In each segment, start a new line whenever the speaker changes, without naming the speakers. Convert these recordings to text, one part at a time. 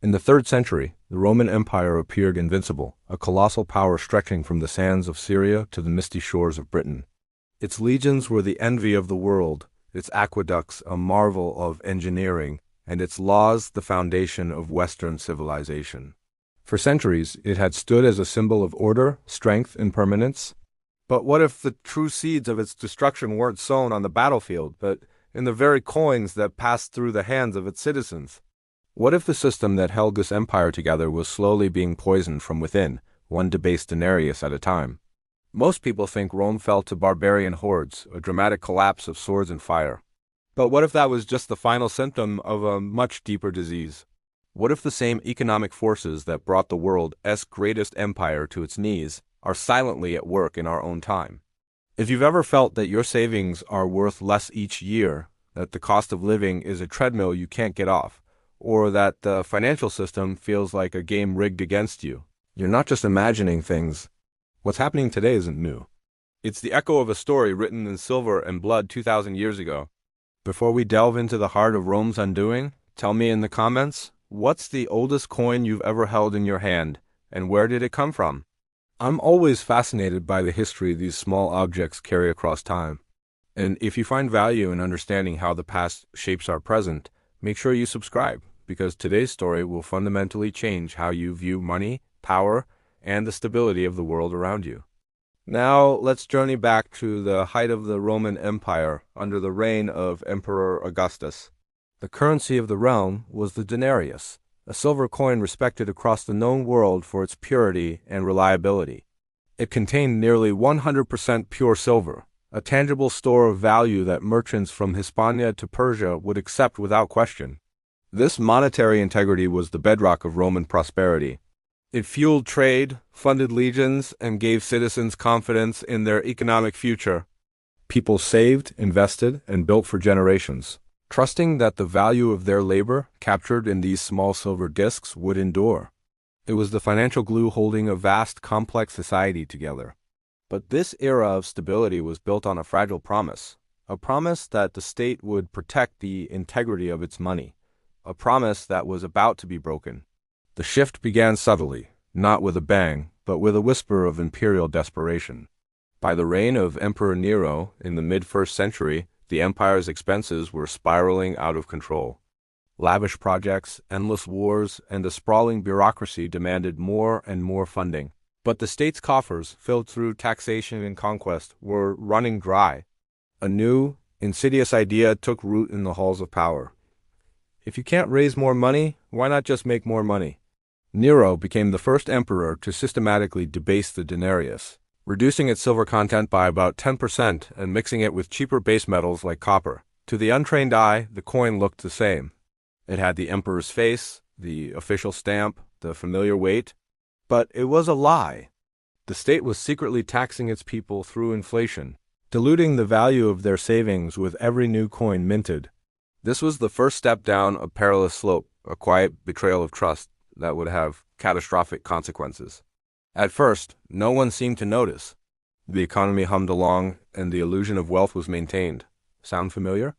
In the 3rd century, the Roman Empire appeared invincible, a colossal power stretching from the sands of Syria to the misty shores of Britain. Its legions were the envy of the world, its aqueducts a marvel of engineering, and its laws the foundation of Western civilization. For centuries, it had stood as a symbol of order, strength, and permanence. But what if the true seeds of its destruction weren't sown on the battlefield, but in the very coins that passed through the hands of its citizens? What if the system that held this empire together was slowly being poisoned from within, one debased denarius at a time? Most people think Rome fell to barbarian hordes, a dramatic collapse of swords and fire. But what if that was just the final symptom of a much deeper disease? What if the same economic forces that brought the world's greatest empire to its knees are silently at work in our own time? If you've ever felt that your savings are worth less each year, that the cost of living is a treadmill you can't get off, or that the financial system feels like a game rigged against you, you're not just imagining things. What's happening today isn't new. It's the echo of a story written in silver and blood 2,000 years ago. Before we delve into the heart of Rome's undoing, tell me in the comments, what's the oldest coin you've ever held in your hand, and where did it come from? I'm always fascinated by the history these small objects carry across time. And if you find value in understanding how the past shapes our present, make sure you subscribe, because today's story will fundamentally change how you view money, power, and the stability of the world around you. Now, let's journey back to the height of the Roman Empire under the reign of Emperor Augustus. The currency of the realm was the denarius, a silver coin respected across the known world for its purity and reliability. It contained nearly 100% pure silver, a tangible store of value that merchants from Hispania to Persia would accept without question. This monetary integrity was the bedrock of Roman prosperity. It fueled trade, funded legions, and gave citizens confidence in their economic future. People saved, invested, and built for generations, trusting that the value of their labor, captured in these small silver discs, would endure. It was the financial glue holding a vast, complex society together. But this era of stability was built on a fragile promise, a promise that the state would protect the integrity of its money, a promise that was about to be broken. The shift began subtly, not with a bang, but with a whisper of imperial desperation. By the reign of Emperor Nero in the mid-1st century, the empire's expenses were spiraling out of control. Lavish projects, endless wars, and a sprawling bureaucracy demanded more and more funding. But the state's coffers, filled through taxation and conquest, were running dry. A new, insidious idea took root in the halls of power. If you can't raise more money, why not just make more money? Nero became the first emperor to systematically debase the denarius, reducing its silver content by about 10% and mixing it with cheaper base metals like copper. To the untrained eye, the coin looked the same. It had the emperor's face, the official stamp, the familiar weight. But it was a lie. The state was secretly taxing its people through inflation, diluting the value of their savings with every new coin minted. This was the first step down a perilous slope, a quiet betrayal of trust that would have catastrophic consequences. At first, no one seemed to notice. The economy hummed along, and the illusion of wealth was maintained. Sound familiar?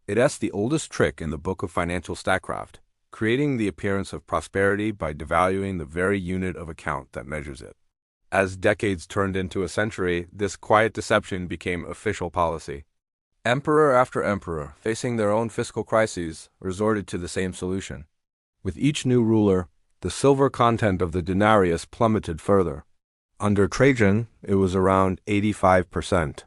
It's the oldest trick in the book of financial statcraft, creating the appearance of prosperity by devaluing the very unit of account that measures it. As decades turned into a century, this quiet deception became official policy. Emperor after emperor, facing their own fiscal crises, resorted to the same solution. With each new ruler, the silver content of the denarius plummeted further. Under Trajan, it was around 85%.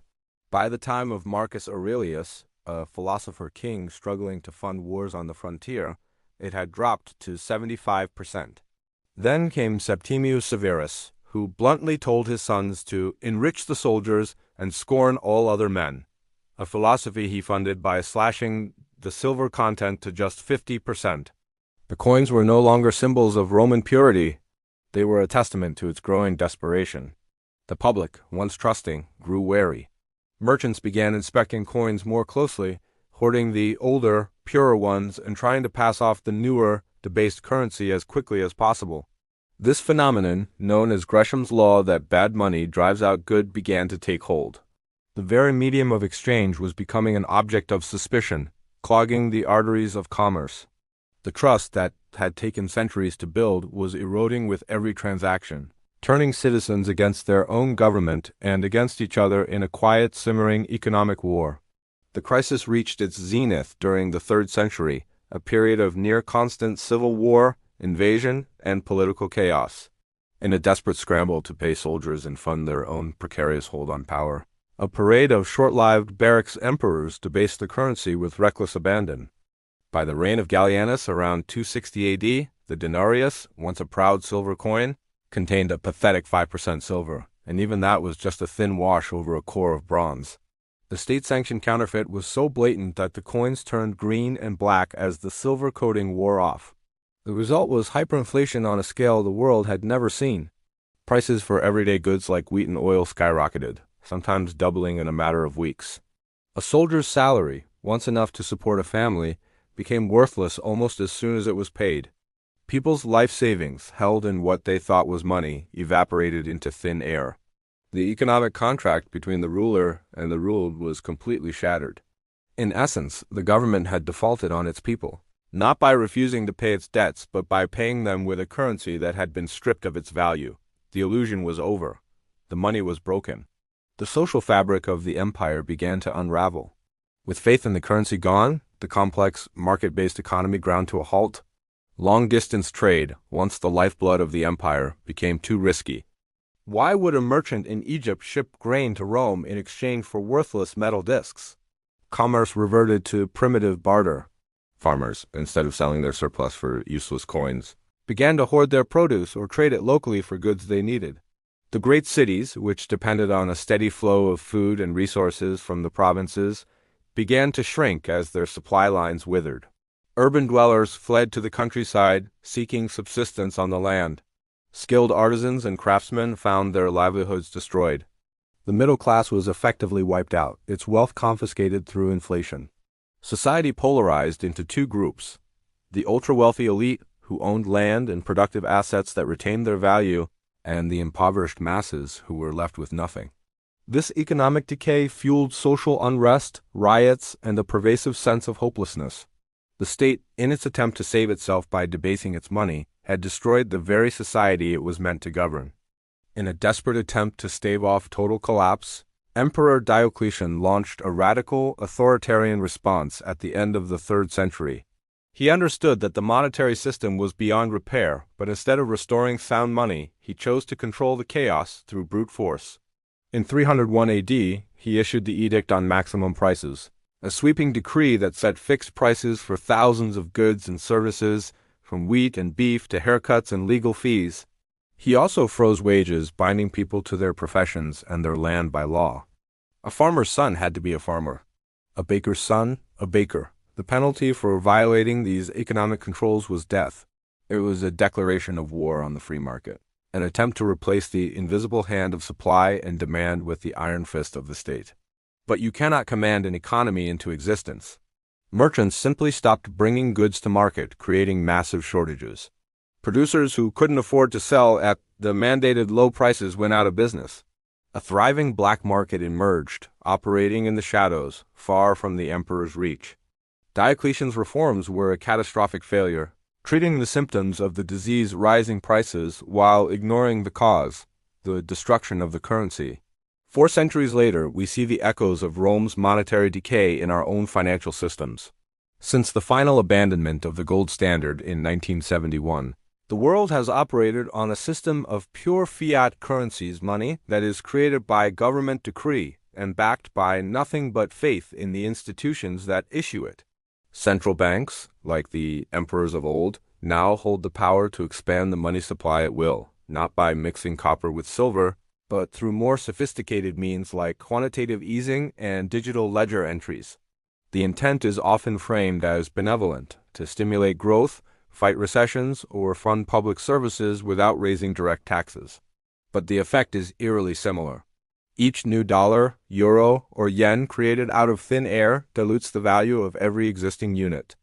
By the time of Marcus Aurelius, a philosopher-king struggling to fund wars on the frontier, it had dropped to 75%. Then came Septimius Severus, who bluntly told his sons to enrich the soldiers and scorn all other men, a philosophy he funded by slashing the silver content to just 50%. The coins were no longer symbols of Roman purity. They were a testament to its growing desperation. The public, once trusting, grew wary. Merchants began inspecting coins more closely, hoarding the older, purer ones and trying to pass off the newer, debased currency as quickly as possible. This phenomenon, known as Gresham's law that bad money drives out good, began to take hold. The very medium of exchange was becoming an object of suspicion, clogging the arteries of commerce. The trust that had taken centuries to build was eroding with every transaction, turning citizens against their own government and against each other in a quiet, simmering economic war. The crisis reached its zenith during the 3rd century, a period of near-constant civil war, invasion, and political chaos. In a desperate scramble to pay soldiers and fund their own precarious hold on power, a parade of short-lived barracks emperors debased the currency with reckless abandon. By the reign of Gallienus around 260 AD, the denarius, once a proud silver coin, contained a pathetic 5% silver, and even that was just a thin wash over a core of bronze. The state-sanctioned counterfeit was so blatant that the coins turned green and black as the silver coating wore off. The result was hyperinflation on a scale the world had never seen. Prices for everyday goods like wheat and oil skyrocketed, sometimes doubling in a matter of weeks. A soldier's salary, once enough to support a family, became worthless almost as soon as it was paid. People's life savings, held in what they thought was money, evaporated into thin air. The economic contract between the ruler and the ruled was completely shattered. In essence, the government had defaulted on its people, not by refusing to pay its debts, but by paying them with a currency that had been stripped of its value. The illusion was over. The money was broken. The social fabric of the empire began to unravel. With faith in the currency gone, the complex, market-based economy ground to a halt. Long-distance trade, once the lifeblood of the empire, became too risky. Why would a merchant in Egypt ship grain to Rome in exchange for worthless metal discs? Commerce reverted to primitive barter. Farmers, instead of selling their surplus for useless coins, began to hoard their produce or trade it locally for goods they needed. The great cities, which depended on a steady flow of food and resources from the provinces, began to shrink as their supply lines withered. Urban dwellers fled to the countryside, seeking subsistence on the land. Skilled artisans and craftsmen found their livelihoods destroyed. The middle class was effectively wiped out, its wealth confiscated through inflation. Society polarized into two groups: the ultra-wealthy elite, who owned land and productive assets that retained their value, and the impoverished masses, who were left with nothing. This economic decay fueled social unrest, riots, and a pervasive sense of hopelessness. The state, in its attempt to save itself by debasing its money, had destroyed the very society it was meant to govern. In a desperate attempt to stave off total collapse, Emperor Diocletian launched a radical, authoritarian response at the end of the 3rd century. He understood that the monetary system was beyond repair, but instead of restoring sound money, he chose to control the chaos through brute force. In 301 AD, he issued the Edict on Maximum Prices, a sweeping decree that set fixed prices for thousands of goods and services, from wheat and beef to haircuts and legal fees. He also froze wages, binding people to their professions and their land by law. A farmer's son had to be a farmer. A baker's son, a baker. The penalty for violating these economic controls was death. It was a declaration of war on the free market, an attempt to replace the invisible hand of supply and demand with the iron fist of the state. But you cannot command an economy into existence. Merchants simply stopped bringing goods to market, creating massive shortages. Producers who couldn't afford to sell at the mandated low prices went out of business. A thriving black market emerged, operating in the shadows, far from the emperor's reach. Diocletian's reforms were a catastrophic failure, treating the symptoms of the disease rising prices while ignoring the cause, the destruction of the currency. 4 centuries later, we see the echoes of Rome's monetary decay in our own financial systems. Since the final abandonment of the gold standard in 1971, the world has operated on a system of pure fiat currencies, money that is created by government decree and backed by nothing but faith in the institutions that issue it. Central banks, like the emperors of old, now hold the power to expand the money supply at will, not by mixing copper with silver, but through more sophisticated means like quantitative easing and digital ledger entries. The intent is often framed as benevolent, to stimulate growth, fight recessions, or fund public services without raising direct taxes. But the effect is eerily similar. Each new dollar, euro, or yen created out of thin air dilutes the value of every existing unit.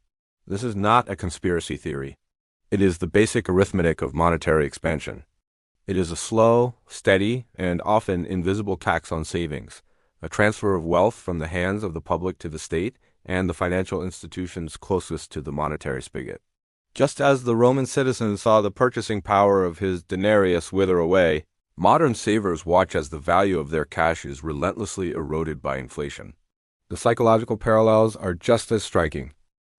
This is not a conspiracy theory. It is the basic arithmetic of monetary expansion. It is a slow, steady, and often invisible tax on savings, a transfer of wealth from the hands of the public to the state and the financial institutions closest to the monetary spigot. Just as the Roman citizen saw the purchasing power of his denarius wither away, modern savers watch as the value of their cash is relentlessly eroded by inflation. The psychological parallels are just as striking.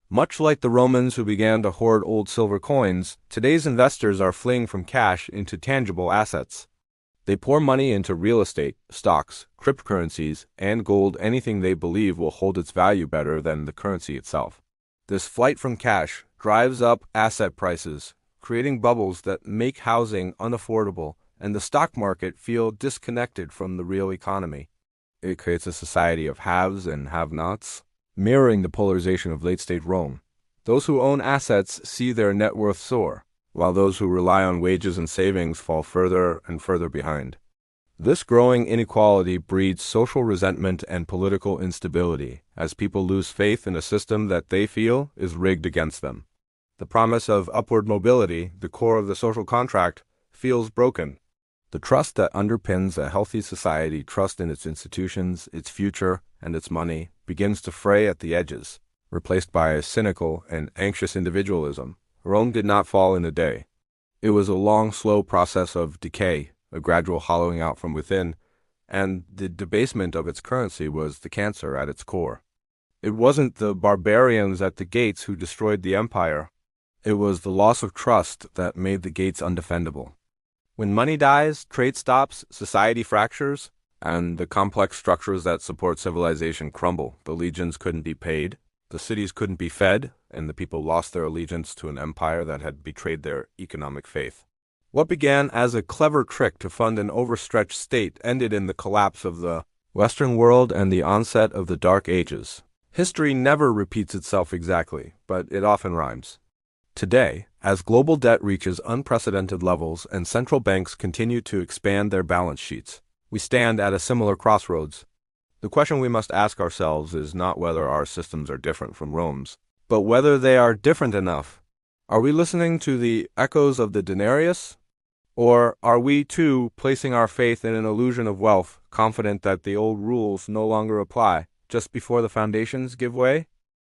Much like the Romans who began to hoard old silver coins, today's investors are fleeing from cash into tangible assets. They pour money into real estate, stocks, cryptocurrencies, and gold, anything they believe will hold its value better than the currency itself. This flight from cash drives up asset prices, creating bubbles that make housing unaffordable and the stock market feel disconnected from the real economy. It creates a society of haves and have-nots, mirroring the polarization of late-state Rome. Those who own assets see their net worth soar, while those who rely on wages and savings fall further and further behind. This growing inequality breeds social resentment and political instability as people lose faith in a system that they feel is rigged against them. The promise of upward mobility, the core of the social contract, feels broken. The trust that underpins a healthy society, trust in its institutions, its future, and its money, begins to fray at the edges, replaced by a cynical and anxious individualism. Rome did not fall in a day. It was a long, slow process of decay, a gradual hollowing out from within, and the debasement of its currency was the cancer at its core. It wasn't the barbarians at the gates who destroyed the empire. It was the loss of trust that made the gates undefendable. When money dies, trade stops, society fractures, and the complex structures that support civilization crumble. The legions couldn't be paid, the cities couldn't be fed, and the people lost their allegiance to an empire that had betrayed their economic faith. What began as a clever trick to fund an overstretched state ended in the collapse of the Western world and the onset of the Dark Ages. History never repeats itself exactly, but it often rhymes. Today, as global debt reaches unprecedented levels and central banks continue to expand their balance sheets, we stand at a similar crossroads. The question we must ask ourselves is not whether our systems are different from Rome's, but whether they are different enough. Are we listening to the echoes of the denarius? Or are we, too, placing our faith in an illusion of wealth, confident that the old rules no longer apply, just before the foundations give way?